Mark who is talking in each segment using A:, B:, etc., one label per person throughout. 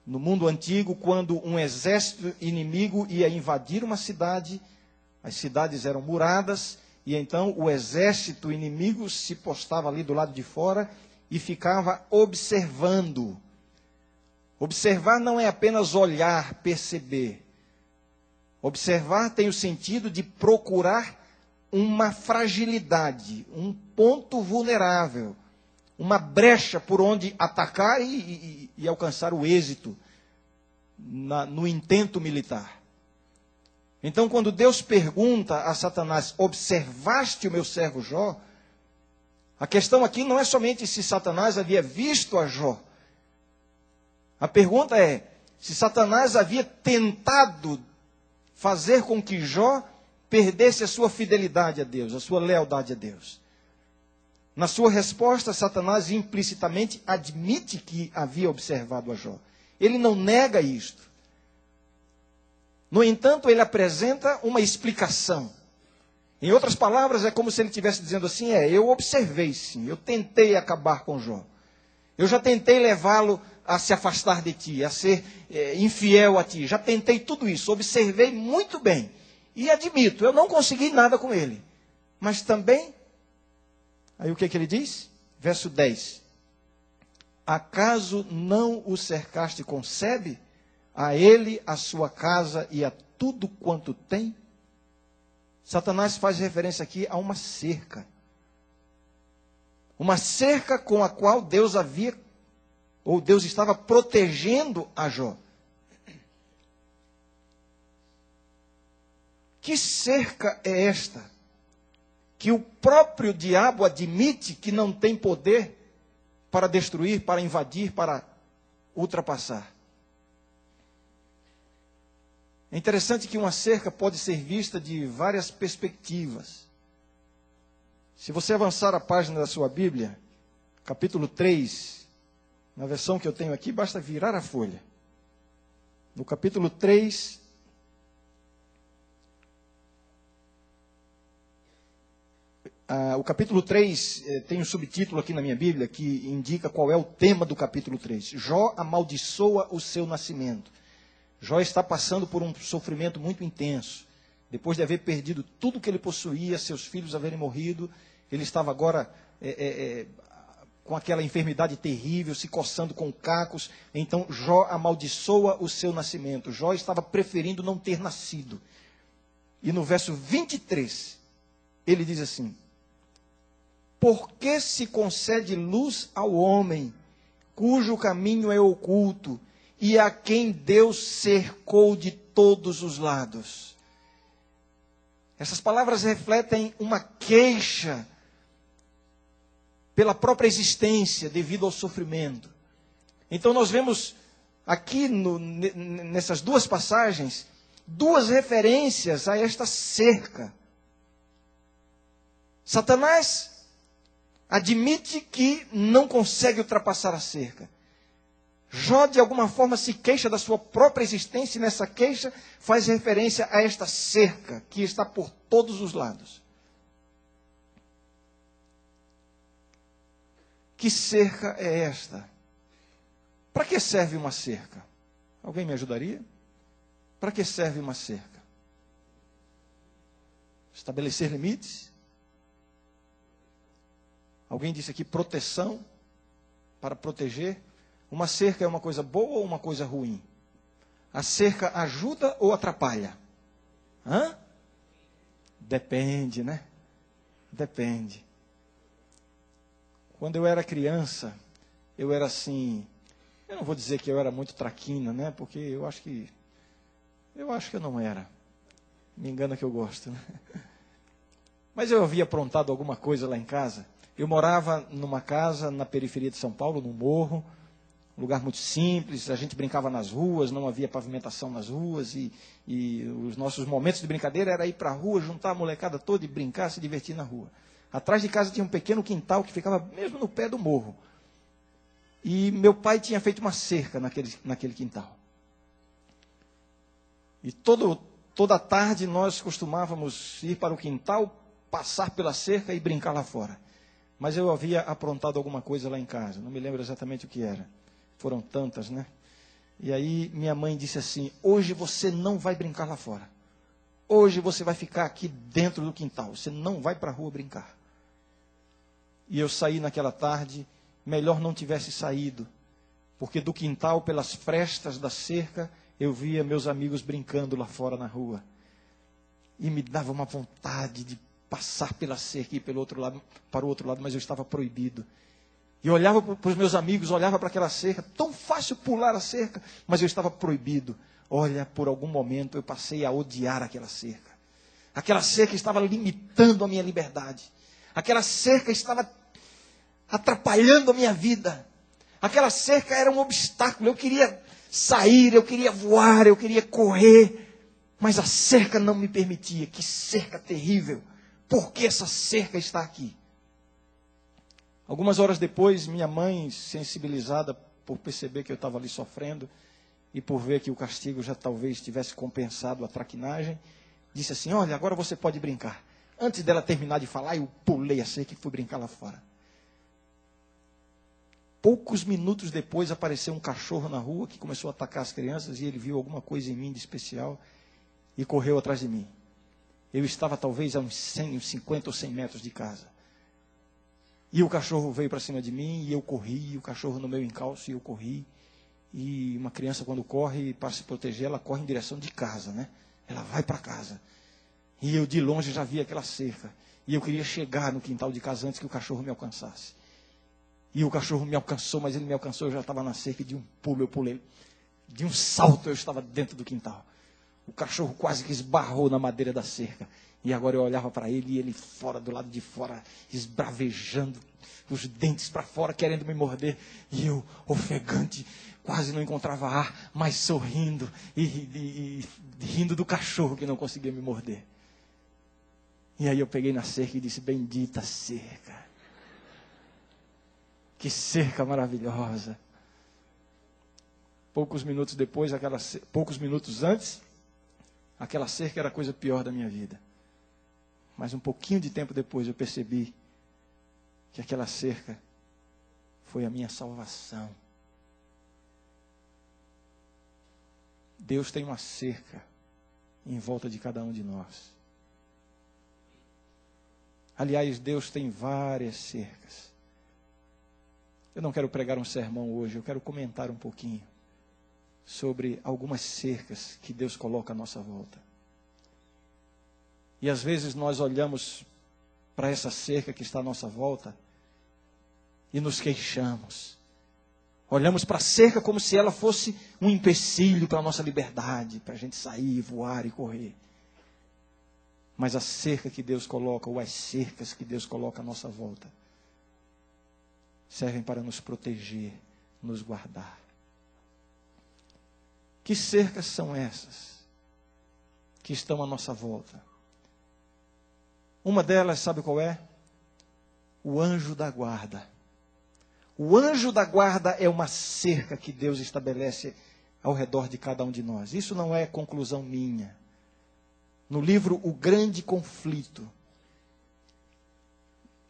A: No mundo antigo, quando um exército inimigo ia invadir uma cidade, as cidades eram muradas, e então o exército inimigo se postava ali do lado de fora e ficava observando. Observar não é apenas olhar, perceber. Observar tem o sentido de procurar uma fragilidade, um ponto vulnerável, uma brecha por onde atacar e alcançar o êxito no intento militar. Então, quando Deus pergunta a Satanás, observaste o meu servo Jó? A questão aqui não é somente se Satanás havia visto a Jó. A pergunta é, se Satanás havia tentado fazer com que Jó perdesse a sua fidelidade a Deus, a sua lealdade a Deus. Na sua resposta, Satanás implicitamente admite que havia observado a Jó. Ele não nega isto. No entanto, ele apresenta uma explicação. Em outras palavras, é como se ele estivesse dizendo assim, eu observei sim, eu tentei acabar com Jó. Eu já tentei levá-lo a se afastar de ti, a ser infiel a ti. Já tentei tudo isso, observei muito bem. E admito, eu não consegui nada com ele. Mas também, aí o que ele diz? Verso 10. Acaso não o cercaste com sebe? A ele, a sua casa e a tudo quanto tem? Satanás faz referência aqui a uma cerca. Uma cerca com a qual Deus estava protegendo a Jó. Que cerca é esta? Que o próprio diabo admite que não tem poder para destruir, para invadir, para ultrapassar. É interessante que uma cerca pode ser vista de várias perspectivas. Se você avançar a página da sua Bíblia, capítulo 3, na versão que eu tenho aqui, basta virar a folha. No capítulo 3, o capítulo 3 tem um subtítulo aqui na minha Bíblia que indica qual é o tema do capítulo 3. Jó amaldiçoa o seu nascimento. Jó está passando por um sofrimento muito intenso. Depois de haver perdido tudo que ele possuía, seus filhos haverem morrido, ele estava agora com aquela enfermidade terrível, se coçando com cacos. Então Jó amaldiçoa o seu nascimento. Jó estava preferindo não ter nascido. E no verso 23, ele diz assim: por que se concede luz ao homem, cujo caminho é oculto, e a quem Deus cercou de todos os lados? Essas palavras refletem uma queixa pela própria existência devido ao sofrimento. Então nós vemos aqui nessas duas passagens, duas referências a esta cerca. Satanás admite que não consegue ultrapassar a cerca. Jó, de alguma forma, se queixa da sua própria existência, e nessa queixa faz referência a esta cerca que está por todos os lados. Que cerca é esta? Para que serve uma cerca? Alguém me ajudaria? Para que serve uma cerca? Estabelecer limites? Alguém disse aqui proteção, para proteger. Uma cerca é uma coisa boa ou uma coisa ruim? A cerca ajuda ou atrapalha? Depende, né? Depende. Quando eu era criança, eu era assim, eu não vou dizer que eu era muito traquina, né? Porque eu acho que eu não era. Me engana que eu gosto, né? Mas eu havia aprontado alguma coisa lá em casa. Eu morava numa casa na periferia de São Paulo, num morro, um lugar muito simples, a gente brincava nas ruas, não havia pavimentação nas ruas, e os nossos momentos de brincadeira era ir para a rua, juntar a molecada toda e brincar, se divertir na rua. Atrás de casa tinha um pequeno quintal que ficava mesmo no pé do morro. E meu pai tinha feito uma cerca naquele quintal. E toda tarde nós costumávamos ir para o quintal, passar pela cerca e brincar lá fora. Mas eu havia aprontado alguma coisa lá em casa, não me lembro exatamente o que era. Foram tantas, né? E aí minha mãe disse assim: hoje você não vai brincar lá fora. Hoje você vai ficar aqui dentro do quintal. Você não vai para a rua brincar. E eu saí naquela tarde, melhor não tivesse saído, porque do quintal, pelas frestas da cerca, eu via meus amigos brincando lá fora na rua. E me dava uma vontade de passar pela cerca e ir pelo outro lado, para o outro lado, mas eu estava proibido. E eu olhava para os meus amigos, olhava para aquela cerca, tão fácil pular a cerca, mas eu estava proibido. Olha, por algum momento eu passei a odiar aquela cerca. Aquela cerca estava limitando a minha liberdade. Aquela cerca estava atrapalhando a minha vida. Aquela cerca era um obstáculo. Eu queria sair, eu queria voar, eu queria correr. Mas a cerca não me permitia. Que cerca terrível. Por que essa cerca está aqui? Algumas horas depois, minha mãe, sensibilizada por perceber que eu estava ali sofrendo e por ver que o castigo já talvez tivesse compensado a traquinagem, disse assim: olha, agora você pode brincar. Antes dela terminar de falar, eu pulei a cerca e fui brincar lá fora. Poucos minutos depois apareceu um cachorro na rua que começou a atacar as crianças e ele viu alguma coisa em mim de especial e correu atrás de mim. Eu estava talvez a uns 50 ou 100 metros de casa. E o cachorro veio para cima de mim e eu corri, e o cachorro no meu encalço e eu corri. E uma criança quando corre para se proteger, ela corre em direção de casa, né? Ela vai para casa. E eu de longe já vi aquela cerca. E eu queria chegar no quintal de casa antes que o cachorro me alcançasse. E o cachorro me alcançou, mas ele me alcançou, eu já estava na cerca e de um pulo eu pulei. De um salto eu estava dentro do quintal. O cachorro quase que esbarrou na madeira da cerca. E agora eu olhava para ele e ele fora, do lado de fora, esbravejando, os dentes para fora, querendo me morder. E eu, ofegante, quase não encontrava ar, mas sorrindo e rindo do cachorro que não conseguia me morder. E aí eu peguei na cerca e disse: bendita cerca. Que cerca maravilhosa. Poucos minutos depois, poucos minutos antes, aquela cerca era a coisa pior da minha vida. Mas um pouquinho de tempo depois eu percebi que aquela cerca foi a minha salvação. Deus tem uma cerca em volta de cada um de nós. Aliás, Deus tem várias cercas. Eu não quero pregar um sermão hoje, eu quero comentar um pouquinho sobre algumas cercas que Deus coloca à nossa volta. E às vezes nós olhamos para essa cerca que está à nossa volta e nos queixamos. Olhamos para a cerca como se ela fosse um empecilho para a nossa liberdade, para a gente sair, voar e correr. Mas a cerca que Deus coloca, ou as cercas que Deus coloca à nossa volta, servem para nos proteger, nos guardar. Que cercas são essas que estão à nossa volta? Uma delas, sabe qual é? O anjo da guarda. O anjo da guarda é uma cerca que Deus estabelece ao redor de cada um de nós. Isso não é conclusão minha. No livro O Grande Conflito,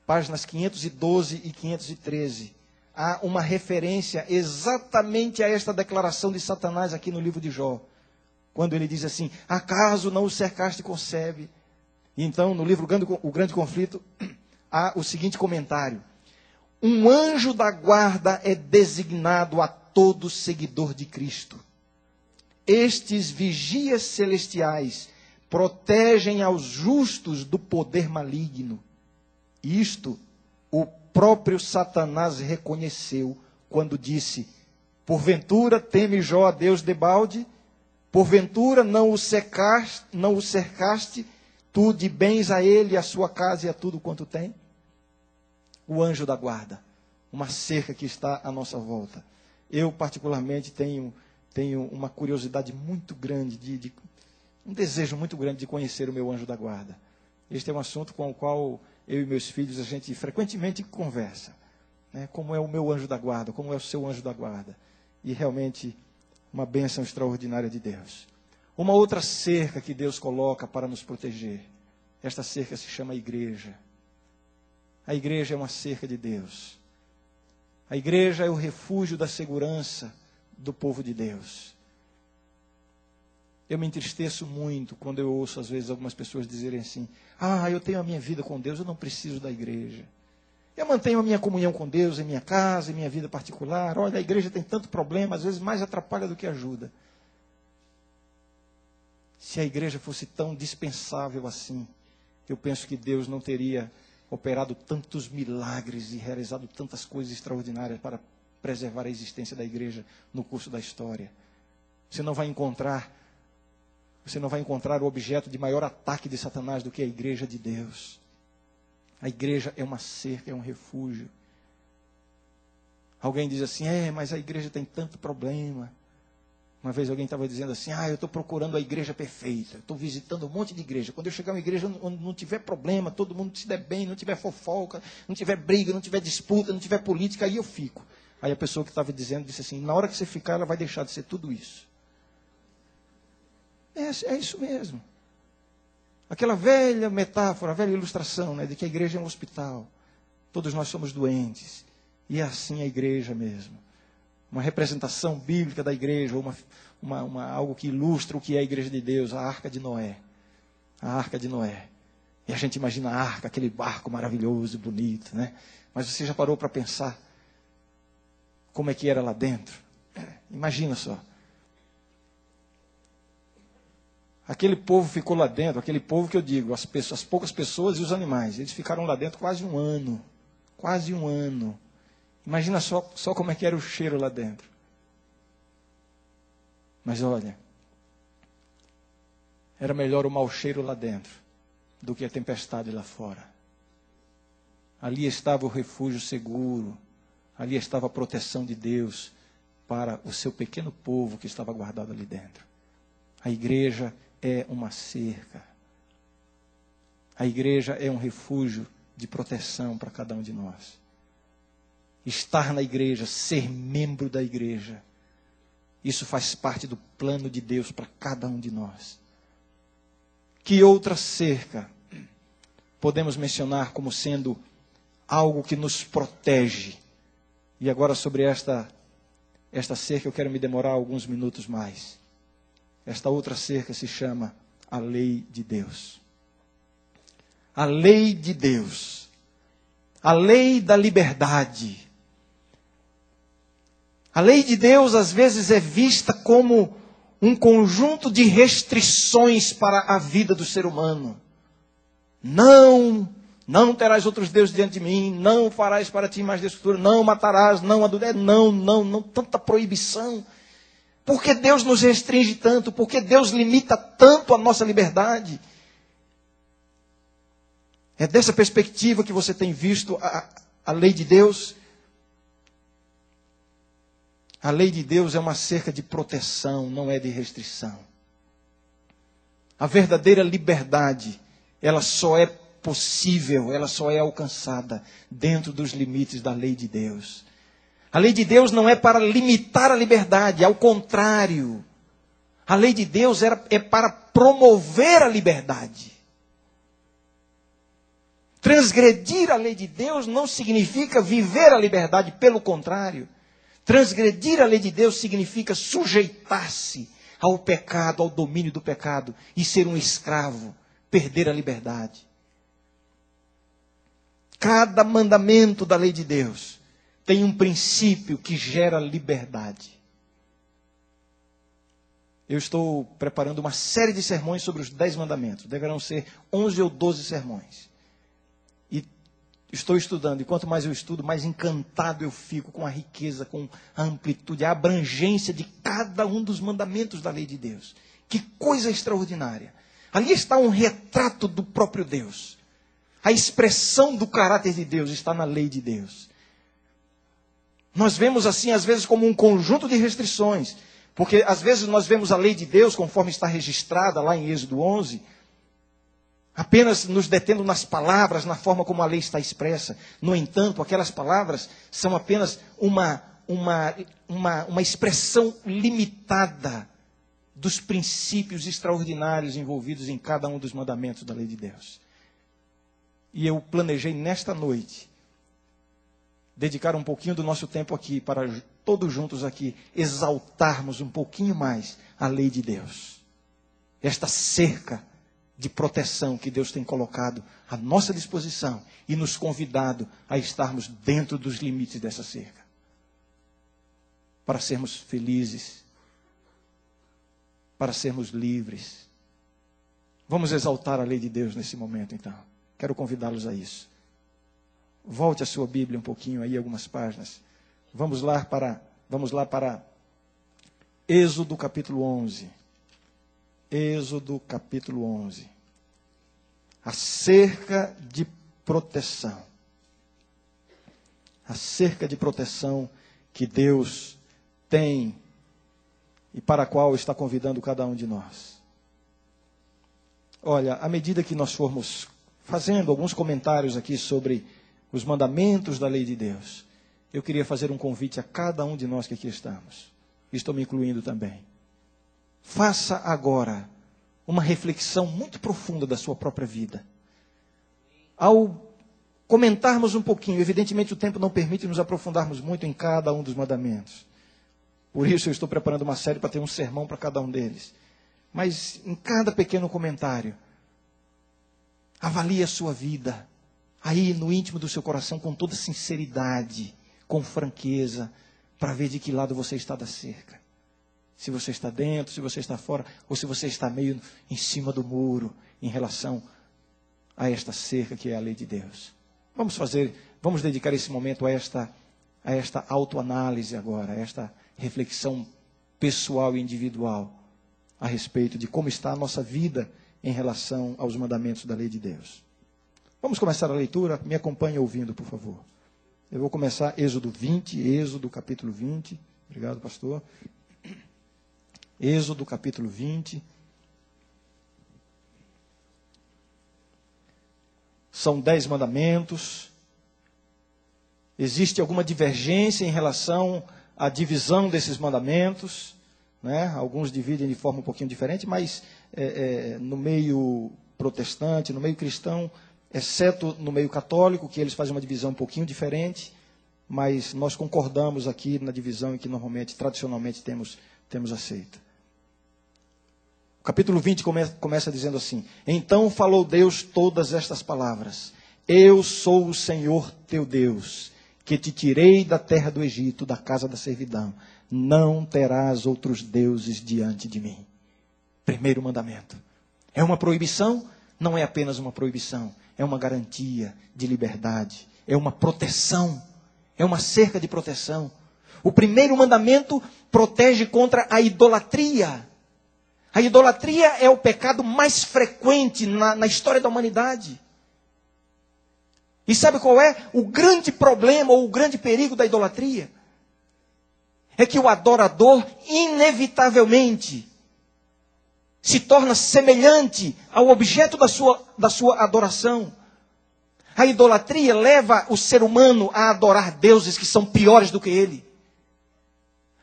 A: páginas 512 e 513, há uma referência exatamente a esta declaração de Satanás aqui no livro de Jó. Quando ele diz assim: acaso não o cercaste com sebe? E então, no livro O Grande Conflito, há o seguinte comentário: um anjo da guarda é designado a todo seguidor de Cristo. Estes vigias celestiais protegem aos justos do poder maligno. Isto o próprio Satanás reconheceu quando disse: porventura teme Jó a Deus debalde? Porventura não o cercaste tu de bens a ele, a sua casa e a tudo quanto tem? O anjo da guarda, uma cerca que está à nossa volta. Eu particularmente tenho uma curiosidade muito grande, um desejo muito grande de conhecer o meu anjo da guarda. Este é um assunto com o qual eu e meus filhos, a gente frequentemente conversa. Né? Como é o meu anjo da guarda, como é o seu anjo da guarda. E realmente, uma bênção extraordinária de Deus. Uma outra cerca que Deus coloca para nos proteger. Esta cerca se chama igreja. A igreja é uma cerca de Deus. A igreja é o refúgio da segurança do povo de Deus. Eu me entristeço muito quando eu ouço, às vezes, algumas pessoas dizerem assim: eu tenho a minha vida com Deus, eu não preciso da igreja. Eu mantenho a minha comunhão com Deus em minha casa, em minha vida particular. Olha, a igreja tem tanto problema, às vezes mais atrapalha do que ajuda. Se a igreja fosse tão dispensável assim, eu penso que Deus não teria operado tantos milagres e realizado tantas coisas extraordinárias para preservar a existência da igreja no curso da história. Você não vai encontrar o objeto de maior ataque de Satanás do que a igreja de Deus. A igreja é uma cerca, é um refúgio. Alguém diz assim: mas a igreja tem tanto problema. Uma vez alguém estava dizendo assim: eu estou procurando a igreja perfeita. Estou visitando um monte de igreja. Quando eu chegar em uma igreja onde não tiver problema, todo mundo se der bem, não tiver fofoca, não tiver briga, não tiver disputa, não tiver política, aí eu fico. Aí a pessoa que estava dizendo disse assim: na hora que você ficar, ela vai deixar de ser tudo isso. É isso mesmo. Aquela velha metáfora, a velha ilustração, né, de que a igreja é um hospital. Todos nós somos doentes. E é assim a igreja mesmo. Uma representação bíblica da igreja, algo que ilustra o que é a igreja de Deus, a Arca de Noé. A Arca de Noé. E a gente imagina a arca, aquele barco maravilhoso e bonito, né? Mas você já parou para pensar como é que era lá dentro? Imagina só. Aquele povo ficou lá dentro, aquele povo que eu digo, as poucas pessoas e os animais, eles ficaram lá dentro quase um ano. Quase um ano. Imagina só como é que era o cheiro lá dentro. Mas olha, era melhor o mau cheiro lá dentro do que a tempestade lá fora. Ali estava o refúgio seguro, ali estava a proteção de Deus para o seu pequeno povo que estava guardado ali dentro. A igreja é uma cerca. A igreja é um refúgio de proteção para cada um de nós. Estar na igreja, ser membro da igreja, isso faz parte do plano de Deus para cada um de nós. Que outra cerca podemos mencionar como sendo algo que nos protege? E agora sobre esta cerca eu quero me demorar alguns minutos mais. Esta outra cerca se chama a lei de Deus. A lei de Deus. A lei da liberdade. A lei de Deus às vezes é vista como um conjunto de restrições para a vida do ser humano. Não terás outros deuses diante de mim, não farás para ti mais Deus futuro, não matarás, não adulterarás, não, tanta proibição. Por que Deus nos restringe tanto? Por que Deus limita tanto a nossa liberdade? É dessa perspectiva que você tem visto a lei de Deus? A lei de Deus é uma cerca de proteção, não é de restrição. A verdadeira liberdade, ela só é possível, ela só é alcançada dentro dos limites da lei de Deus. A lei de Deus não é para limitar a liberdade, ao contrário. A lei de Deus é para promover a liberdade. Transgredir a lei de Deus não significa viver a liberdade, pelo contrário. Transgredir a lei de Deus significa sujeitar-se ao pecado, ao domínio do pecado, e ser um escravo, perder a liberdade. Cada mandamento da lei de Deus tem um princípio que gera liberdade. Eu estou preparando uma série de sermões sobre os 10 mandamentos. Deverão ser 11 ou 12 sermões. E estou estudando, e quanto mais eu estudo, mais encantado eu fico com a riqueza, com a amplitude, a abrangência de cada um dos mandamentos da lei de Deus. Que coisa extraordinária. Ali está um retrato do próprio Deus. A expressão do caráter de Deus está na lei de Deus. Nós vemos assim, às vezes, como um conjunto de restrições. Porque, às vezes, nós vemos a lei de Deus, conforme está registrada lá em Êxodo 11, apenas nos detendo nas palavras, na forma como a lei está expressa. No entanto, aquelas palavras são apenas uma expressão limitada dos princípios extraordinários envolvidos em cada um dos mandamentos da lei de Deus. E eu planejei nesta noite dedicar um pouquinho do nosso tempo aqui para todos juntos aqui, exaltarmos um pouquinho mais a lei de Deus. Esta cerca de proteção que Deus tem colocado à nossa disposição e nos convidado a estarmos dentro dos limites dessa cerca. Para sermos felizes, para sermos livres. Vamos exaltar a lei de Deus nesse momento, então. Quero convidá-los a isso. Volte a sua Bíblia um pouquinho aí, algumas páginas. Vamos lá para Êxodo capítulo 11. Êxodo capítulo 11. A cerca de proteção. A cerca de proteção que Deus tem e para a qual está convidando cada um de nós. Olha, à medida que nós formos fazendo alguns comentários aqui sobre os mandamentos da lei de Deus, eu queria fazer um convite a cada um de nós que aqui estamos. Estou me incluindo também. Faça agora uma reflexão muito profunda da sua própria vida. Ao comentarmos um pouquinho, evidentemente o tempo não permite nos aprofundarmos muito em cada um dos mandamentos. Por isso eu estou preparando uma série para ter um sermão para cada um deles. Mas em cada pequeno comentário, avalie a sua vida, aí no íntimo do seu coração, com toda sinceridade, com franqueza, para ver de que lado você está da cerca. Se você está dentro, se você está fora, ou se você está meio em cima do muro, em relação a esta cerca que é a lei de Deus. Vamos dedicar esse momento a esta autoanálise agora, a esta reflexão pessoal e individual, a respeito de como está a nossa vida em relação aos mandamentos da lei de Deus. Vamos começar a leitura? Me acompanhe ouvindo, por favor. Eu vou começar Êxodo 20, Êxodo capítulo 20. Obrigado, pastor. Êxodo capítulo 20. São 10 mandamentos. Existe alguma divergência em relação à divisão desses mandamentos, né? Alguns dividem de forma um pouquinho diferente, mas no meio protestante, no meio cristão, exceto no meio católico, que eles fazem uma divisão um pouquinho diferente, mas nós concordamos aqui na divisão em que normalmente, tradicionalmente, temos aceito. O capítulo 20 começa dizendo assim: Então falou Deus todas estas palavras: Eu sou o Senhor teu Deus, que te tirei da terra do Egito, da casa da servidão. Não terás outros deuses diante de mim. Primeiro mandamento. É uma proibição? Não é apenas uma proibição. É uma garantia de liberdade. É uma proteção. É uma cerca de proteção. O primeiro mandamento protege contra a idolatria. A idolatria é o pecado mais frequente na história da humanidade. E sabe qual é o grande problema ou o grande perigo da idolatria? É que o adorador, inevitavelmente, se torna semelhante ao objeto da sua adoração. A idolatria leva o ser humano a adorar deuses que são piores do que ele.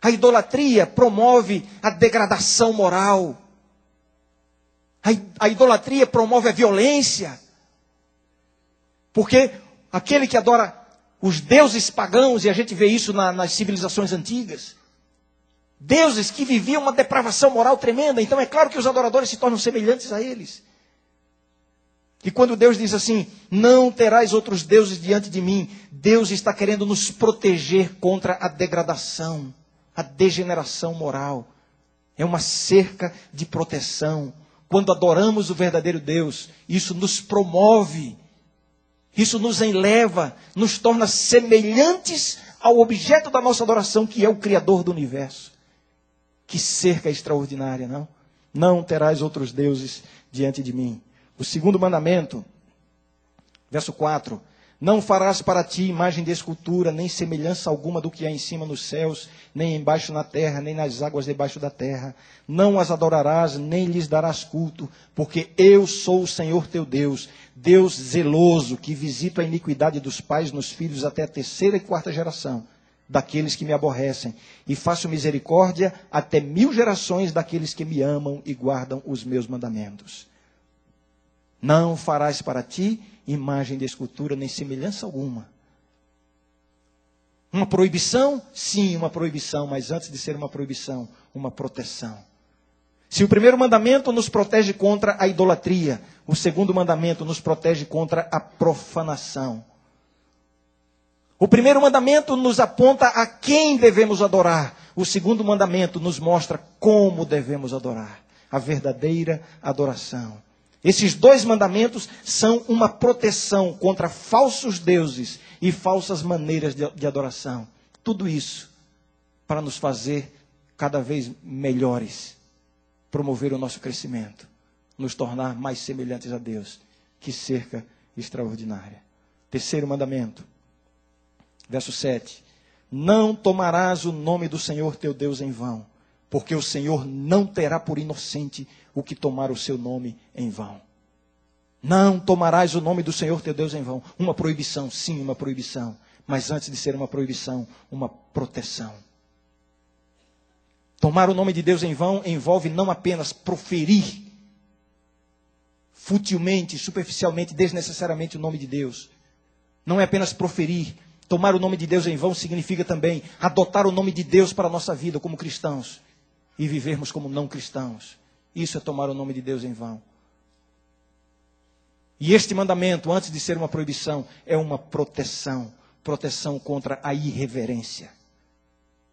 A: A idolatria promove a degradação moral. A idolatria promove a violência. Porque aquele que adora os deuses pagãos, e a gente vê isso nas civilizações antigas, deuses que viviam uma depravação moral tremenda, então é claro que os adoradores se tornam semelhantes a eles. E quando Deus diz assim, não terás outros deuses diante de mim, Deus está querendo nos proteger contra a degradação, a degeneração moral. É uma cerca de proteção. Quando adoramos o verdadeiro Deus, isso nos promove, isso nos eleva, nos torna semelhantes ao objeto da nossa adoração, que é o Criador do universo. Que cerca extraordinária, não? Não terás outros deuses diante de mim. O segundo mandamento, verso 4. Não farás para ti imagem de escultura, nem semelhança alguma do que há em cima nos céus, nem embaixo na terra, nem nas águas debaixo da terra. Não as adorarás, nem lhes darás culto, porque eu sou o Senhor teu Deus, Deus zeloso, que visita a iniquidade dos pais nos filhos até a 3ª e 4ª geração daqueles que me aborrecem, e faço misericórdia até 1000 gerações daqueles que me amam e guardam os meus mandamentos. Não farás para ti imagem de escultura, nem semelhança alguma. Uma proibição? Sim, uma proibição, mas antes de ser uma proibição, uma proteção. Se o primeiro mandamento nos protege contra a idolatria, o segundo mandamento nos protege contra a profanação. O primeiro mandamento nos aponta a quem devemos adorar. O segundo mandamento nos mostra como devemos adorar. A verdadeira adoração. Esses dois mandamentos são uma proteção contra falsos deuses e falsas maneiras de adoração. Tudo isso para nos fazer cada vez melhores. Promover o nosso crescimento. Nos tornar mais semelhantes a Deus. Que cerca extraordinária. Terceiro mandamento. Verso 7. Não tomarás o nome do Senhor teu Deus em vão, porque o Senhor não terá por inocente o que tomar o seu nome em vão. Não tomarás o nome do Senhor teu Deus em vão. Uma proibição, sim, uma proibição. Mas antes de ser uma proibição, uma proteção. Tomar o nome de Deus em vão envolve não apenas proferir futilmente, superficialmente, desnecessariamente o nome de Deus. Não é apenas proferir. Tomar o nome de Deus em vão significa também adotar o nome de Deus para a nossa vida como cristãos e vivermos como não cristãos. Isso é tomar o nome de Deus em vão. E este mandamento, antes de ser uma proibição, é uma proteção. Proteção contra a irreverência.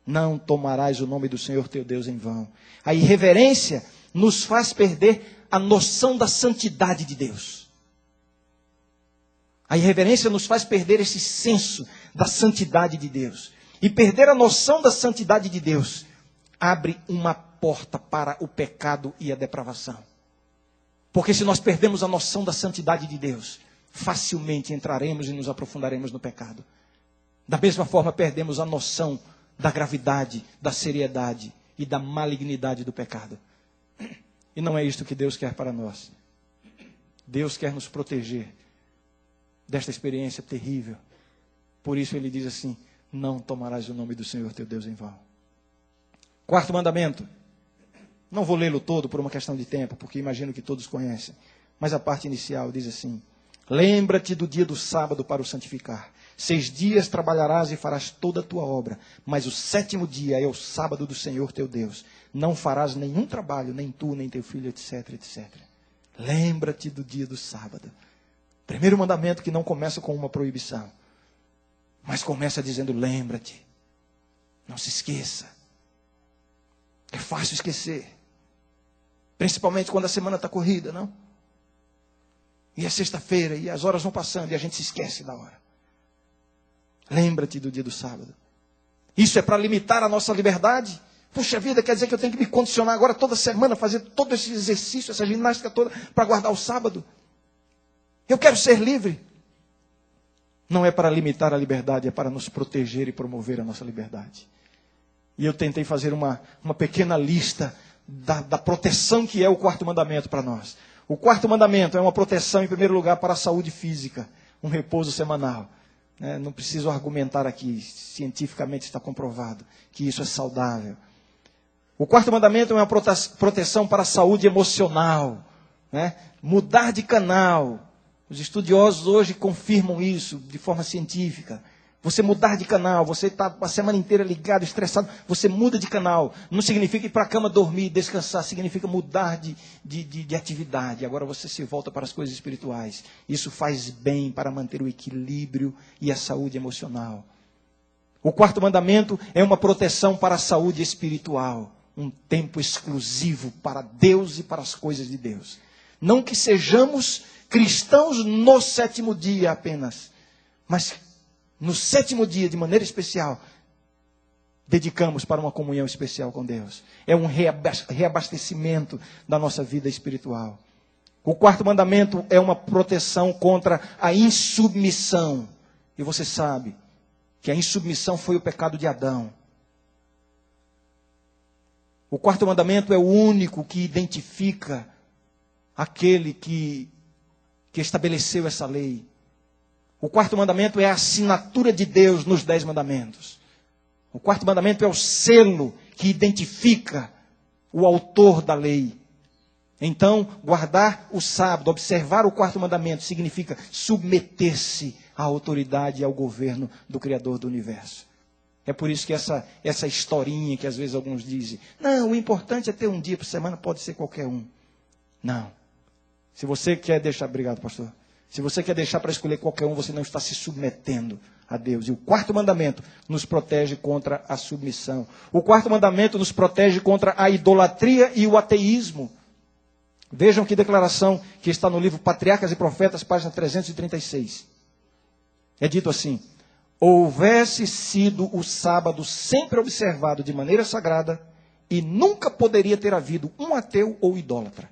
A: Não tomarás o nome do Senhor teu Deus em vão. A irreverência nos faz perder a noção da santidade de Deus. A irreverência nos faz perder esse senso da santidade de Deus. E perder a noção da santidade de Deus abre uma porta para o pecado e a depravação. Porque se nós perdemos a noção da santidade de Deus, facilmente entraremos e nos aprofundaremos no pecado. Da mesma forma, perdemos a noção da gravidade, da seriedade e da malignidade do pecado. E não é isto que Deus quer para nós. Deus quer nos proteger desta experiência terrível. Por isso ele diz assim: não tomarás o nome do Senhor teu Deus em vão. Quarto mandamento. Não vou lê-lo todo por uma questão de tempo, porque imagino que todos conhecem. Mas a parte inicial diz assim: lembra-te do dia do sábado para o santificar. 6 dias trabalharás e farás toda a tua obra, mas o 7º dia é o sábado do Senhor teu Deus. Não farás nenhum trabalho, nem tu, nem teu filho, etc, etc. Lembra-te do dia do sábado. Primeiro mandamento que não começa com uma proibição, mas começa dizendo: lembra-te. Não se esqueça. É fácil esquecer. Principalmente quando a semana está corrida, não? E é sexta-feira, e as horas vão passando, e a gente se esquece da hora. Lembra-te do dia do sábado. Isso é para limitar a nossa liberdade? Puxa vida, quer dizer que eu tenho que me condicionar agora toda semana, fazer todo esse exercício, essa ginástica toda, para guardar o sábado? Eu quero ser livre. Não é para limitar a liberdade, é para nos proteger e promover a nossa liberdade. E eu tentei fazer uma pequena lista da proteção que é o quarto mandamento para nós. O quarto mandamento é uma proteção, em primeiro lugar, para a saúde física, um repouso semanal. Não preciso argumentar aqui, cientificamente está comprovado que isso é saudável. O quarto mandamento é uma proteção para a saúde emocional. Mudar de canal. Os estudiosos hoje confirmam isso de forma científica. Você mudar de canal, você está a semana inteira ligado, estressado, você muda de canal. Não significa ir para a cama dormir, descansar, significa mudar de atividade. Agora você se volta para as coisas espirituais. Isso faz bem para manter o equilíbrio e a saúde emocional. O quarto mandamento é uma proteção para a saúde espiritual. Um tempo exclusivo para Deus e para as coisas de Deus. Não que sejamos cristãos no 7º dia apenas, mas no 7º dia, de maneira especial, dedicamos para uma comunhão especial com Deus. É um reabastecimento da nossa vida espiritual. O quarto mandamento é uma proteção contra a insubmissão. E você sabe que a insubmissão foi o pecado de Adão. O quarto mandamento é o único que identifica aquele que estabeleceu essa lei. O quarto mandamento é a assinatura de Deus nos 10 mandamentos. O quarto mandamento é o selo que identifica o autor da lei. Então, guardar o sábado, observar o quarto mandamento, significa submeter-se à autoridade e ao governo do Criador do universo. É por isso que essa historinha que às vezes alguns dizem, não, o importante é ter um dia por semana, pode ser qualquer um. Não. Se você quer deixar, obrigado pastor, se você quer deixar para escolher qualquer um, você não está se submetendo a Deus. E o quarto mandamento nos protege contra a submissão. O quarto mandamento nos protege contra a idolatria e o ateísmo. Vejam que declaração que está no livro Patriarcas e Profetas, página 336. É dito assim: houvesse sido o sábado sempre observado de maneira sagrada, e nunca poderia ter havido um ateu ou idólatra.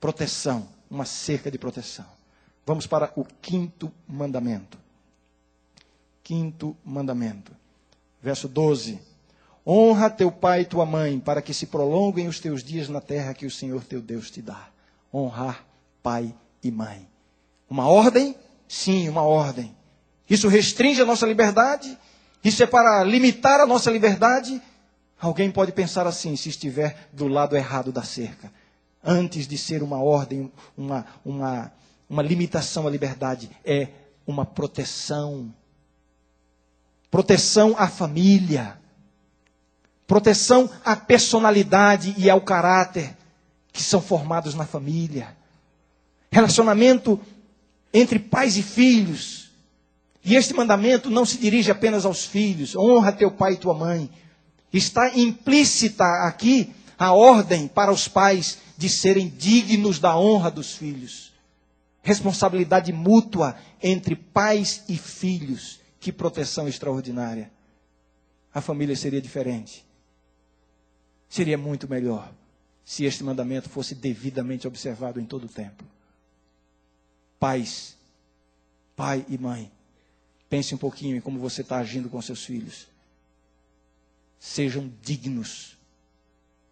A: Proteção, uma cerca de proteção. Vamos para o quinto mandamento. Quinto mandamento. Verso 12. Honra teu pai e tua mãe, para que se prolonguem os teus dias na terra que o Senhor teu Deus te dá. Honrar pai e mãe. Uma ordem? Sim, uma ordem. Isso restringe a nossa liberdade? Isso é para limitar a nossa liberdade? Alguém pode pensar assim, se estiver do lado errado da cerca. Antes de ser uma ordem, uma limitação à liberdade, é uma proteção. Proteção à família. Proteção à personalidade e ao caráter que são formados na família. Relacionamento entre pais e filhos. E este mandamento não se dirige apenas aos filhos. Honra teu pai e tua mãe. Está implícita aqui a ordem para os pais de serem dignos da honra dos filhos. Responsabilidade mútua entre pais e filhos. Que proteção extraordinária. A família seria diferente. Seria muito melhor se este mandamento fosse devidamente observado em todo o tempo. Pais, pai e mãe, pense um pouquinho em como você está agindo com seus filhos. Sejam dignos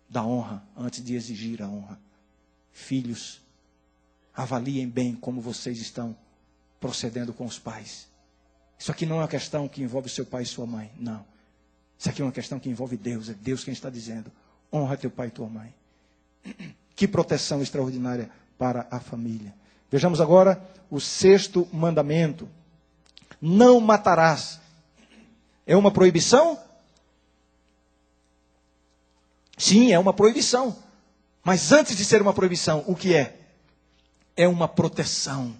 A: da honra antes de exigir a honra. Filhos, avaliem bem como vocês estão procedendo com os pais. Isso aqui não é uma questão que envolve seu pai e sua mãe, não. Isso aqui é uma questão que envolve Deus, é Deus quem está dizendo. Honra teu pai e tua mãe. Que proteção extraordinária para a família. Vejamos agora o sexto mandamento. Não matarás. É uma proibição? Sim, é uma proibição. Mas antes de ser uma proibição, o que é? É uma proteção.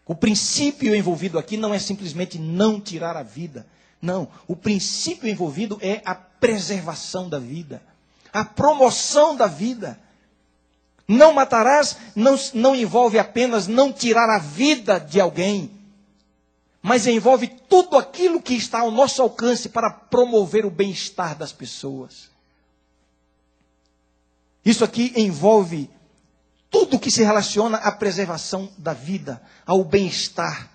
A: O princípio envolvido aqui não é simplesmente não tirar a vida. Não, o princípio envolvido é a preservação da vida. A promoção da vida. Não matarás não envolve apenas não tirar a vida de alguém, mas envolve tudo aquilo que está ao nosso alcance para promover o bem-estar das pessoas. Isso aqui envolve tudo que se relaciona à preservação da vida, ao bem-estar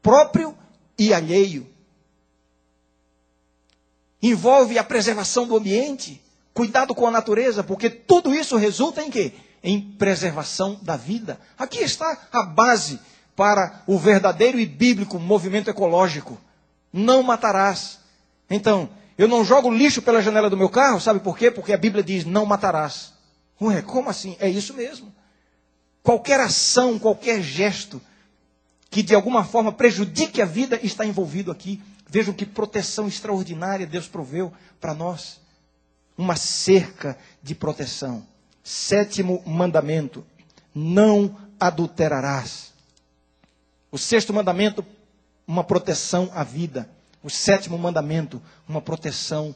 A: próprio e alheio. Envolve a preservação do ambiente, cuidado com a natureza, porque tudo isso resulta em quê? Em preservação da vida. Aqui está a base para o verdadeiro e bíblico movimento ecológico. Não matarás. Então, eu não jogo lixo pela janela do meu carro, sabe por quê? Porque a Bíblia diz, não matarás. Ué, como assim? É isso mesmo. Qualquer ação, qualquer gesto que de alguma forma prejudique a vida está envolvido aqui. Vejam que proteção extraordinária Deus proveu para nós. Uma cerca de proteção. Sétimo mandamento, não adulterarás. O sexto mandamento, uma proteção à vida. O sétimo mandamento, uma proteção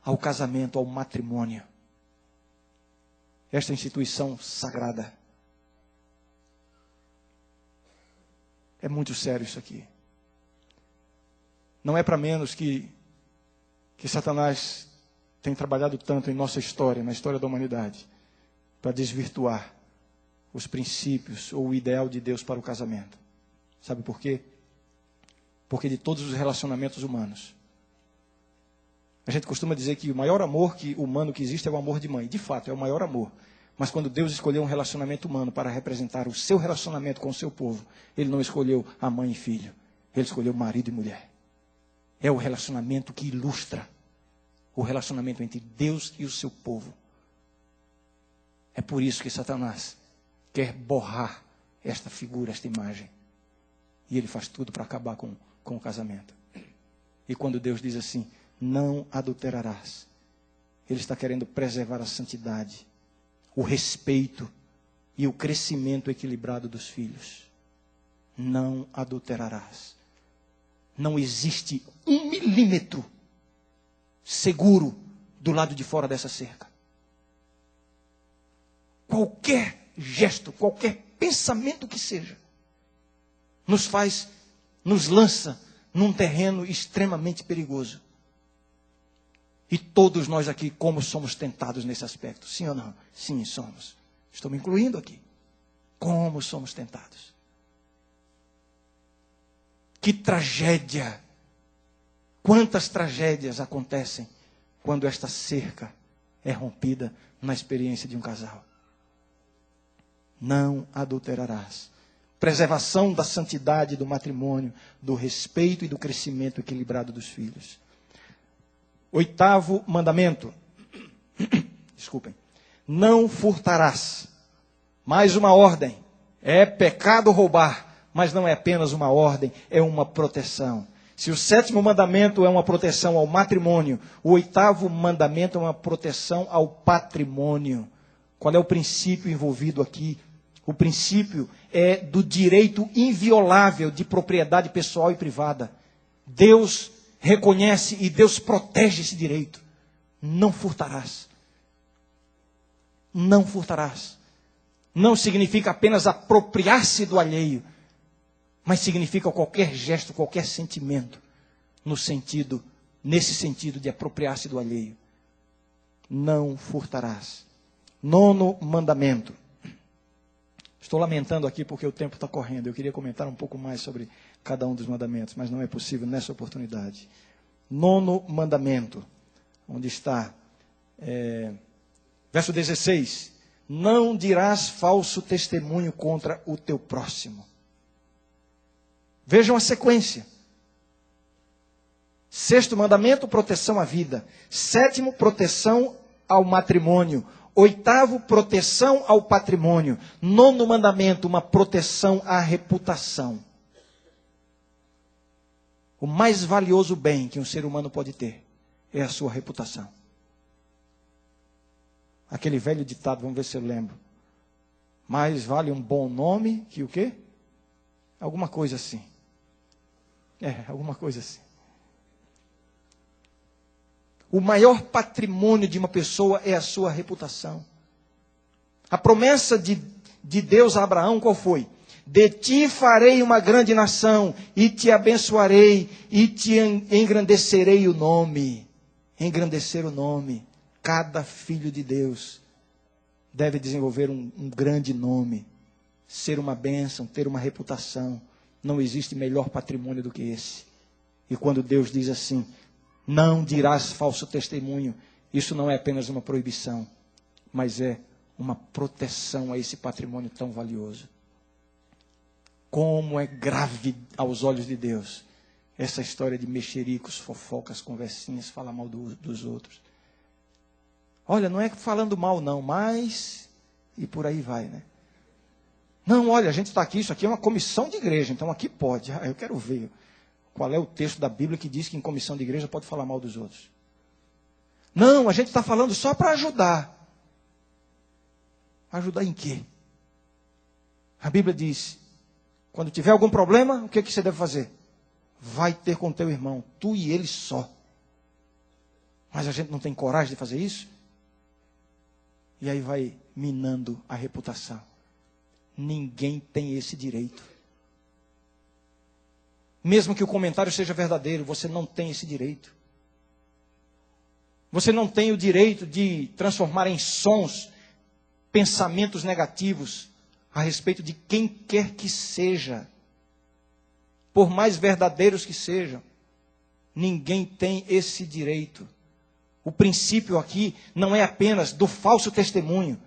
A: ao casamento, ao matrimônio. Esta instituição sagrada. É muito sério isso aqui. Não é para menos que Satanás tem trabalhado tanto em nossa história, na história da humanidade, para desvirtuar os princípios ou o ideal de Deus para o casamento. Sabe por quê? Porque de todos os relacionamentos humanos, a gente costuma dizer que o maior amor humano que existe é o amor de mãe. De fato, é o maior amor. Mas quando Deus escolheu um relacionamento humano para representar o seu relacionamento com o seu povo, Ele não escolheu a mãe e filho. Ele escolheu marido e mulher. É o relacionamento que ilustra o relacionamento entre Deus e o seu povo. É por isso que Satanás quer borrar esta figura, esta imagem. E ele faz tudo para acabar com o casamento. E quando Deus diz assim, não adulterarás, Ele está querendo preservar a santidade, o respeito e o crescimento equilibrado dos filhos. Não adulterarás. Não existe 1 milímetro seguro do lado de fora dessa cerca. Qualquer gesto, qualquer pensamento que seja, nos lança num terreno extremamente perigoso. E todos nós aqui, como somos tentados nesse aspecto? Sim ou não? Sim, somos. Estou me incluindo aqui. Como somos tentados. Que tragédia! Quantas tragédias acontecem quando esta cerca é rompida na experiência de um casal. Não adulterarás. Preservação da santidade do matrimônio, do respeito e do crescimento equilibrado dos filhos. 8º mandamento. Desculpem. Não furtarás. Mais uma ordem. É pecado roubar, mas não é apenas uma ordem, é uma proteção. Se o 7º mandamento é uma proteção ao matrimônio, o 8º mandamento é uma proteção ao patrimônio. Qual é o princípio envolvido aqui? O princípio é do direito inviolável de propriedade pessoal e privada. Deus reconhece e Deus protege esse direito. Não furtarás. Não furtarás. Não significa apenas apropriar-se do alheio, mas significa qualquer gesto, qualquer sentimento, nesse sentido de apropriar-se do alheio. Não furtarás. 9º mandamento. Estou lamentando aqui porque o tempo está correndo. Eu queria comentar um pouco mais sobre cada um dos mandamentos, mas não é possível nessa oportunidade. 9º mandamento, onde está, verso 16. Não dirás falso testemunho contra o teu próximo. Vejam a sequência. 6º mandamento, proteção à vida. 7º, proteção ao matrimônio. 8º, proteção ao patrimônio. 9º mandamento, uma proteção à reputação. O mais valioso bem que um ser humano pode ter é a sua reputação. Aquele velho ditado, vamos ver se eu lembro. Mais vale um bom nome que o quê? Alguma coisa assim. Alguma coisa assim. O maior patrimônio de uma pessoa é a sua reputação. A promessa de Deus a Abraão qual foi? De ti farei uma grande nação, e te abençoarei, e te engrandecerei o nome. Engrandecer o nome. Cada filho de Deus deve desenvolver um grande nome. Ser uma bênção, ter uma reputação. Não existe melhor patrimônio do que esse. E quando Deus diz assim, não dirás falso testemunho, isso não é apenas uma proibição, mas é uma proteção a esse patrimônio tão valioso. Como é grave aos olhos de Deus essa história de mexericos, fofocas, conversinhas, falar mal dos outros. Olha, não é falando mal não, mas... E por aí vai, né? Não, olha, a gente está aqui, isso aqui é uma comissão de igreja, então aqui pode. Eu quero ver qual é o texto da Bíblia que diz que em comissão de igreja pode falar mal dos outros. Não, a gente está falando só para ajudar. Ajudar em quê? A Bíblia diz, quando tiver algum problema, o que você deve fazer? Vai ter com teu irmão, tu e ele só. Mas a gente não tem coragem de fazer isso? E aí vai minando a reputação. Ninguém tem esse direito. Mesmo que o comentário seja verdadeiro, você não tem esse direito. Você não tem o direito de transformar em sons pensamentos negativos a respeito de quem quer que seja. Por mais verdadeiros que sejam. Ninguém tem esse direito. O princípio aqui não é apenas do falso testemunho.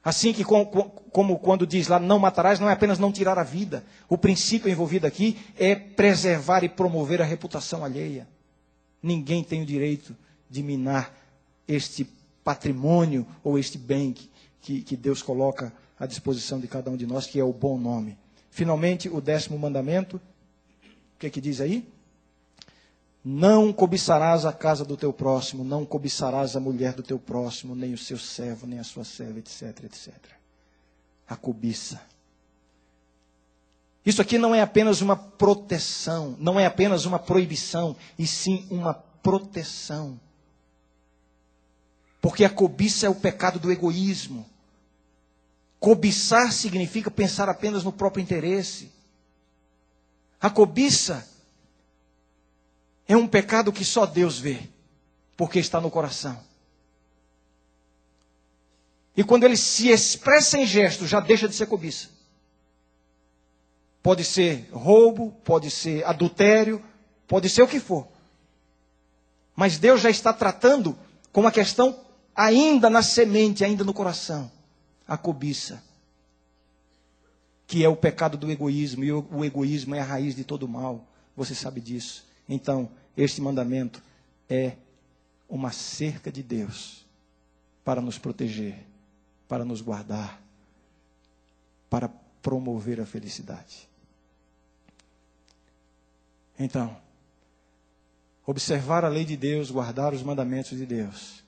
A: Assim que como quando diz lá, não matarás, não é apenas não tirar a vida. O princípio envolvido aqui é preservar e promover a reputação alheia. Ninguém tem o direito de minar este patrimônio ou este bem que Deus coloca à disposição de cada um de nós, que é o bom nome. Finalmente, o 10º mandamento, o que diz aí? Não cobiçarás a casa do teu próximo, não cobiçarás a mulher do teu próximo, nem o seu servo, nem a sua serva, etc, etc. A cobiça. Isso aqui não é apenas uma proteção, não é apenas uma proibição, e sim uma proteção. Porque a cobiça é o pecado do egoísmo. Cobiçar significa pensar apenas no próprio interesse. A cobiça é um pecado que só Deus vê, porque está no coração. E quando ele se expressa em gesto, já deixa de ser cobiça. Pode ser roubo, pode ser adultério, pode ser o que for. Mas Deus já está tratando com uma questão ainda na semente, ainda no coração. A cobiça. Que é o pecado do egoísmo. E o egoísmo é a raiz de todo mal. Você sabe disso. Então, este mandamento é uma cerca de Deus para nos proteger, para nos guardar, para promover a felicidade. Então, observar a lei de Deus, guardar os mandamentos de Deus,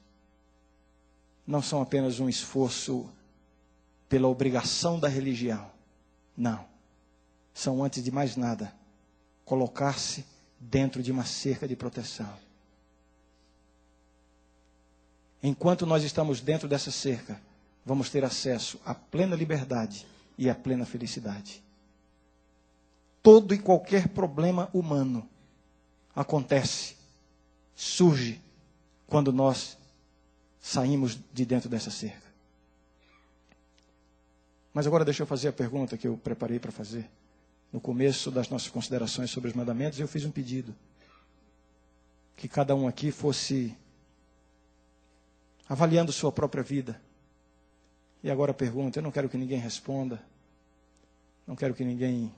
A: não são apenas um esforço pela obrigação da religião. Não. São, antes de mais nada, colocar-se dentro de uma cerca de proteção. Enquanto nós estamos dentro dessa cerca, vamos ter acesso à plena liberdade e à plena felicidade. Todo e qualquer problema humano acontece, surge, quando nós saímos de dentro dessa cerca. Mas agora deixa eu fazer a pergunta que eu preparei para fazer. No começo das nossas considerações sobre os mandamentos, eu fiz um pedido. Que cada um aqui fosse avaliando sua própria vida. E agora a pergunta, eu não quero que ninguém responda. Não quero que ninguém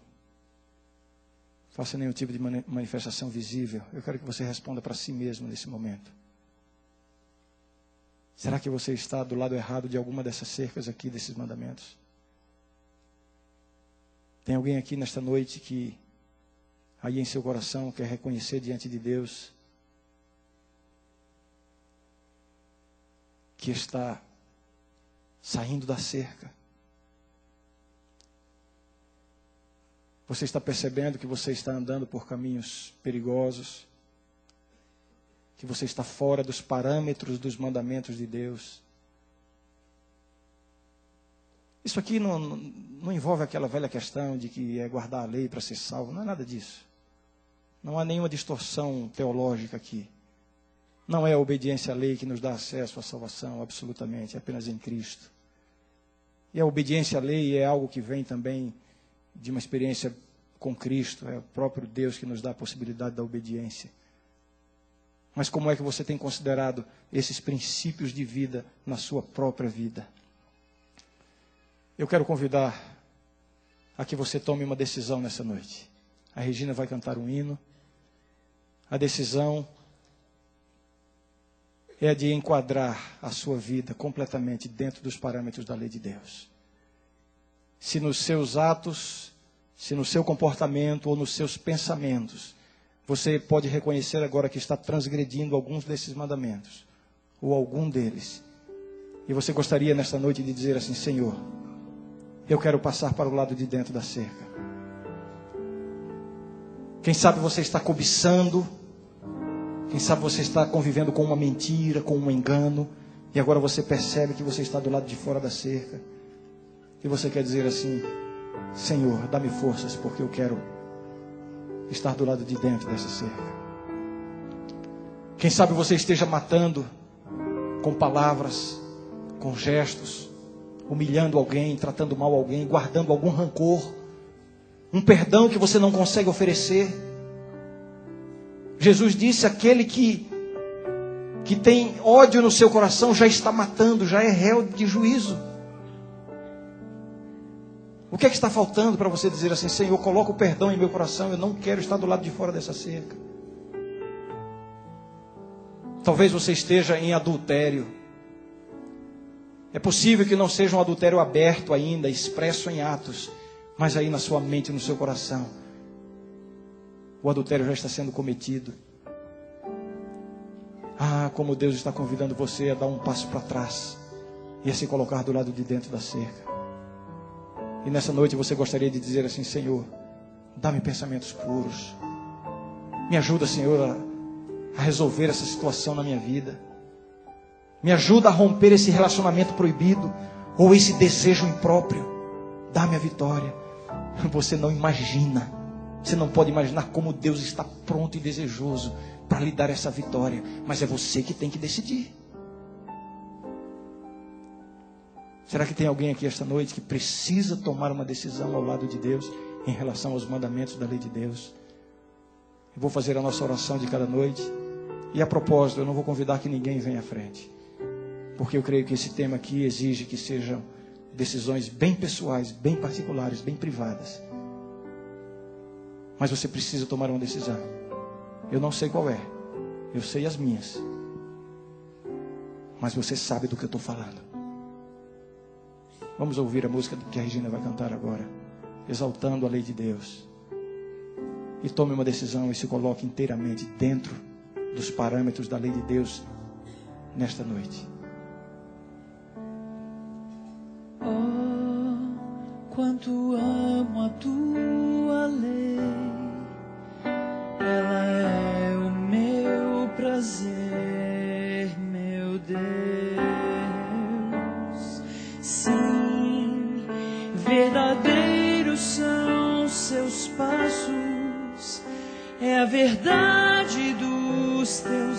A: faça nenhum tipo de manifestação visível. Eu quero que você responda para si mesmo nesse momento. Será que você está do lado errado de alguma dessas cercas aqui, desses mandamentos? Tem alguém aqui nesta noite que, aí em seu coração, quer reconhecer diante de Deus que está saindo da cerca? Você está percebendo que você está andando por caminhos perigosos? Que você está fora dos parâmetros dos mandamentos de Deus? Isso aqui não envolve aquela velha questão de que é guardar a lei para ser salvo. Não é nada disso. Não há nenhuma distorção teológica aqui. Não é a obediência à lei que nos dá acesso à salvação, absolutamente. É apenas em Cristo. E a obediência à lei é algo que vem também de uma experiência com Cristo. É o próprio Deus que nos dá a possibilidade da obediência. Mas como é que você tem considerado esses princípios de vida na sua própria vida? Eu quero convidar a que você tome uma decisão nessa noite. A Regina vai cantar um hino. A decisão é a de enquadrar a sua vida completamente dentro dos parâmetros da lei de Deus. Se nos seus atos, se no seu comportamento ou nos seus pensamentos, você pode reconhecer agora que está transgredindo alguns desses mandamentos, ou algum deles, e você gostaria nesta noite de dizer assim: Senhor, eu quero passar para o lado de dentro da cerca. Quem sabe você está cobiçando, quem sabe você está convivendo com uma mentira, com um engano, e agora você percebe que você está do lado de fora da cerca, e você quer dizer assim: Senhor, dá-me forças, porque eu quero estar do lado de dentro dessa cerca. Quem sabe você esteja matando com palavras, com gestos, humilhando alguém, tratando mal alguém, guardando algum rancor, um perdão que você não consegue oferecer. Jesus disse: aquele que tem ódio no seu coração já está matando, já é réu de juízo. O que é que está faltando para você dizer assim: Senhor, coloca o perdão em meu coração, eu não quero estar do lado de fora dessa cerca? Talvez você esteja em adultério. É possível que não seja um adultério aberto ainda, expresso em atos, mas aí na sua mente, no seu coração, o adultério já está sendo cometido. Ah, como Deus está convidando você a dar um passo para trás e a se colocar do lado de dentro da cerca. E nessa noite você gostaria de dizer assim: Senhor, dá-me pensamentos puros. Me ajuda, Senhor, a resolver essa situação na minha vida. Me ajuda a romper esse relacionamento proibido ou esse desejo impróprio. Dá-me a vitória. Você não imagina, você não pode imaginar como Deus está pronto e desejoso para lhe dar essa vitória. Mas é você que tem que decidir. Será que tem alguém aqui esta noite que precisa tomar uma decisão ao lado de Deus em relação aos mandamentos da lei de Deus? Eu vou fazer a nossa oração de cada noite. E a propósito, eu não vou convidar que ninguém venha à frente, porque eu creio que esse tema aqui exige que sejam decisões bem pessoais, bem particulares, bem privadas. Mas você precisa tomar uma decisão. Eu não sei qual é, eu sei as minhas, mas você sabe do que eu estou falando. Vamos ouvir a música que a Regina vai cantar agora, exaltando a lei de Deus. E tome uma decisão e se coloque inteiramente dentro dos parâmetros da lei de Deus nesta noite.
B: Oh, quanto amo a tua lei, ela é o meu prazer, meu Deus. Sim, verdadeiros são seus passos, é a verdade dos teus